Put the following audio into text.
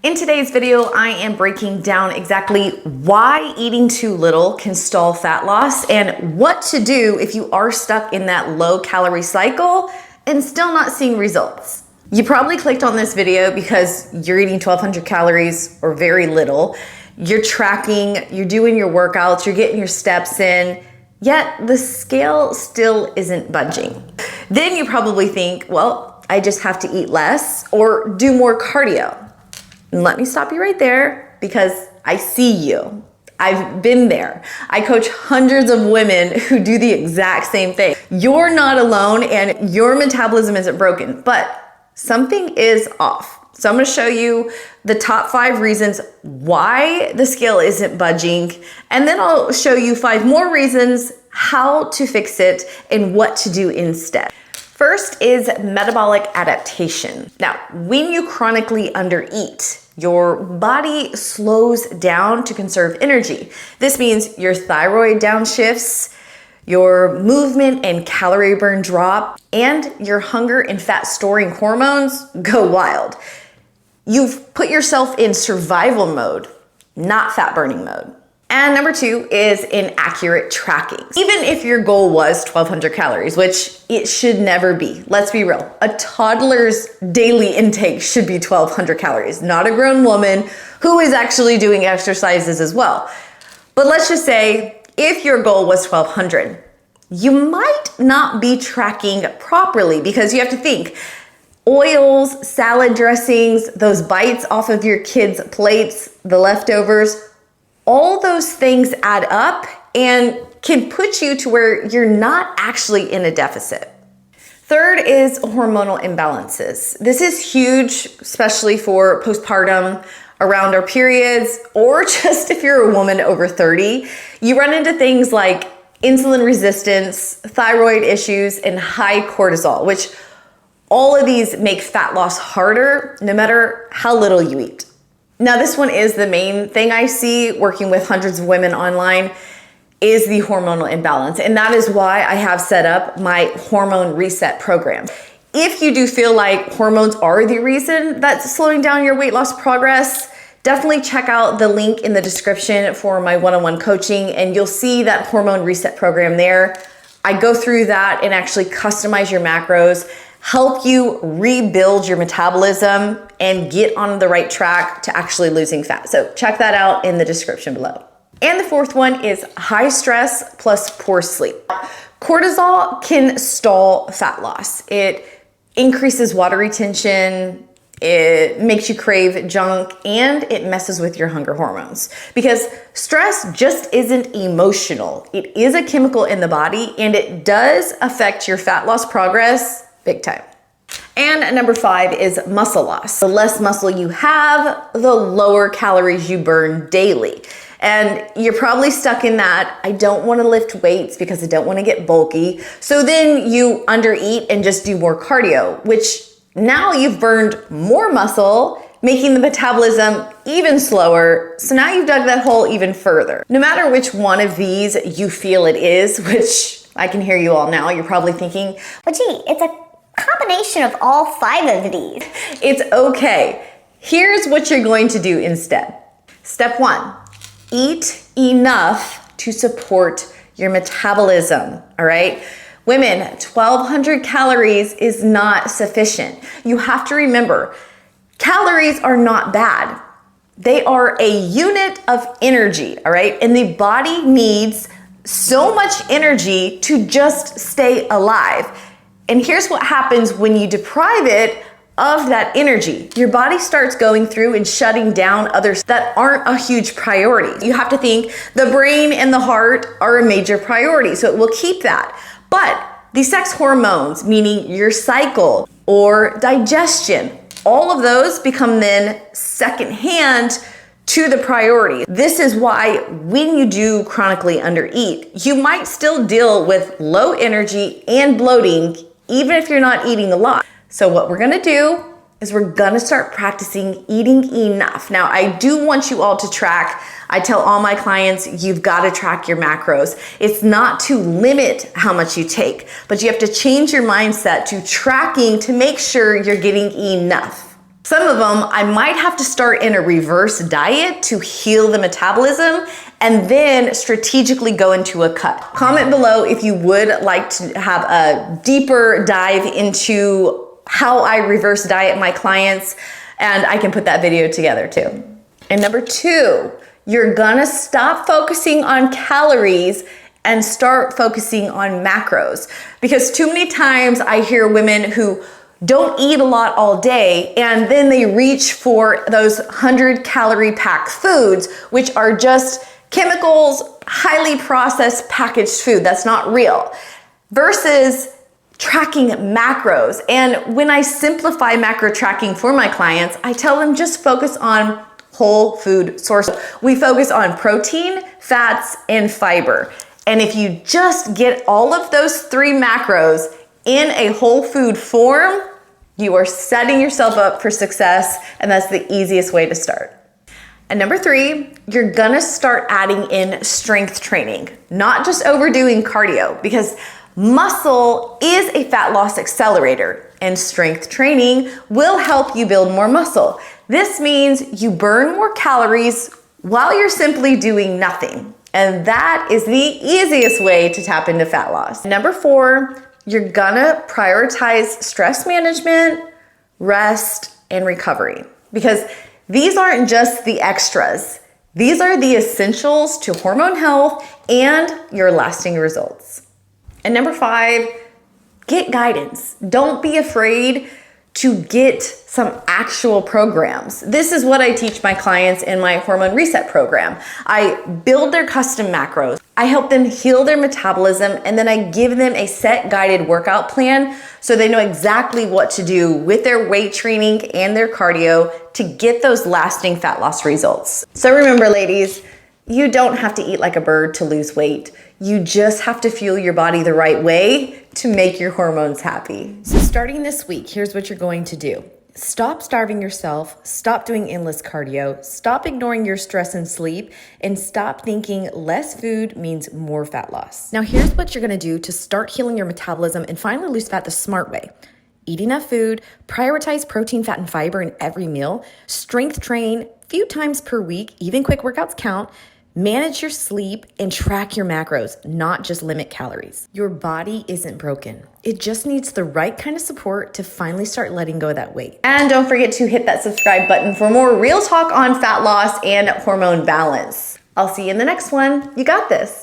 In today's video, I am breaking down exactly why eating too little can stall fat loss and what to do if you are stuck in that low calorie cycle and still not seeing results. You probably clicked on this video because you're eating 1,200 calories or very little. You're tracking, you're doing your workouts, you're getting your steps in, yet the scale still isn't budging. Then you probably think, well, I just have to eat less or do more cardio. And let me stop you right there because I see you. I've been there. I coach hundreds of women who do the exact same thing. You're not alone and your metabolism isn't broken, but something is off. So I'm gonna show you the top 5 reasons why the scale isn't budging, and then I'll show you 5 more reasons how to fix it and what to do instead. First is metabolic adaptation. Now, when you chronically undereat, your body slows down to conserve energy. This means your thyroid downshifts, your movement and calorie burn drop, and your hunger and fat storing hormones go wild. You've put yourself in survival mode, not fat burning mode. And number 2 is inaccurate tracking. Even if your goal was 1,200 calories, which it should never be, let's be real, a toddler's daily intake should be 1,200 calories, not a grown woman who is actually doing exercises as well. But let's just say if your goal was 1,200, you might not be tracking properly because you have to think, oils, salad dressings, those bites off of your kids' plates, the leftovers, all those things add up and can put you to where you're not actually in a deficit. Third is hormonal imbalances. This is huge, especially for postpartum, around our periods, or just if you're a woman over 30. You run into things like insulin resistance, thyroid issues, and high cortisol, which all of these make fat loss harder no matter how little you eat. Now, this one is the main thing I see working with hundreds of women online is the hormonal imbalance. And that is why I have set up my hormone reset program. If you do feel like hormones are the reason that's slowing down your weight loss progress, definitely check out the link in the description for my one-on-one coaching and you'll see that hormone reset program there. I go through that and actually customize your macros, help you rebuild your metabolism and get on the right track to actually losing fat. So check that out in the description below. And the 4th one is high stress plus poor sleep. Cortisol can stall fat loss. It increases water retention, it makes you crave junk, and it messes with your hunger hormones. Because stress just isn't emotional. It is a chemical in the body and it does affect your fat loss progress big time. And number 5 is muscle loss. The less muscle you have, the lower calories you burn daily. And you're probably stuck in that, I don't want to lift weights because I don't want to get bulky. So then you undereat and just do more cardio, which now you've burned more muscle, making the metabolism even slower. So now you've dug that hole even further. No matter which one of these you feel it is, which I can hear you all now, you're probably thinking, but gee, it's a combination of all 5 of these. It's okay. Here's what you're going to do instead. Step 1, eat enough to support your metabolism, all right? Women, 1,200 calories is not sufficient. You have to remember, calories are not bad. They are a unit of energy, all right? And the body needs so much energy to just stay alive. And here's what happens when you deprive it of that energy. Your body starts going through and shutting down others that aren't a huge priority. You have to think the brain and the heart are a major priority, so it will keep that. But the sex hormones, meaning your cycle or digestion, all of those become then secondhand to the priority. This is why when you do chronically undereat, you might still deal with low energy and bloating even if you're not eating a lot. So what we're gonna do is we're gonna start practicing eating enough. Now, I do want you all to track. I tell all my clients, you've gotta track your macros. It's not to limit how much you take, but you have to change your mindset to tracking to make sure you're getting enough. Some of them, I might have to start in a reverse diet to heal the metabolism and then strategically go into a cut. Comment below if you would like to have a deeper dive into how I reverse diet my clients, and I can put that video together too. And number 2, you're gonna stop focusing on calories and start focusing on macros. Because too many times I hear women who don't eat a lot all day and then they reach for those 100-calorie packed foods, which are just chemicals, highly processed packaged food that's not real, versus tracking macros. And when I simplify macro tracking for my clients, I tell them just focus on whole food sources. We focus on protein, fats, and fiber. And if you just get all of those 3 macros in a whole food form, you are setting yourself up for success, and that's the easiest way to start. And number 3, you're gonna start adding in strength training, not just overdoing cardio, because muscle is a fat loss accelerator, and strength training will help you build more muscle. This means you burn more calories while you're simply doing nothing. And that is the easiest way to tap into fat loss. Number 4, you're gonna prioritize stress management, rest, and recovery. Because these aren't just the extras. These are the essentials to hormone health and your lasting results. And number 5, get guidance. Don't be afraid to get some actual programs. This is what I teach my clients in my hormone reset program. I build their custom macros. I help them heal their metabolism, and then I give them a set guided workout plan so they know exactly what to do with their weight training and their cardio to get those lasting fat loss results. So remember, ladies, you don't have to eat like a bird to lose weight. You just have to fuel your body the right way to make your hormones happy. So starting this week, here's what you're going to do. Stop starving yourself, stop doing endless cardio, stop ignoring your stress and sleep, and stop thinking less food means more fat loss. Now here's what you're gonna do to start healing your metabolism and finally lose fat the smart way. Eat enough food, prioritize protein, fat, and fiber in every meal, strength train a few times per week, even quick workouts count, manage your sleep, and track your macros, not just limit calories. Your body isn't broken. It just needs the right kind of support to finally start letting go of that weight. And don't forget to hit that subscribe button for more real talk on fat loss and hormone balance. I'll see you in the next one. You got this.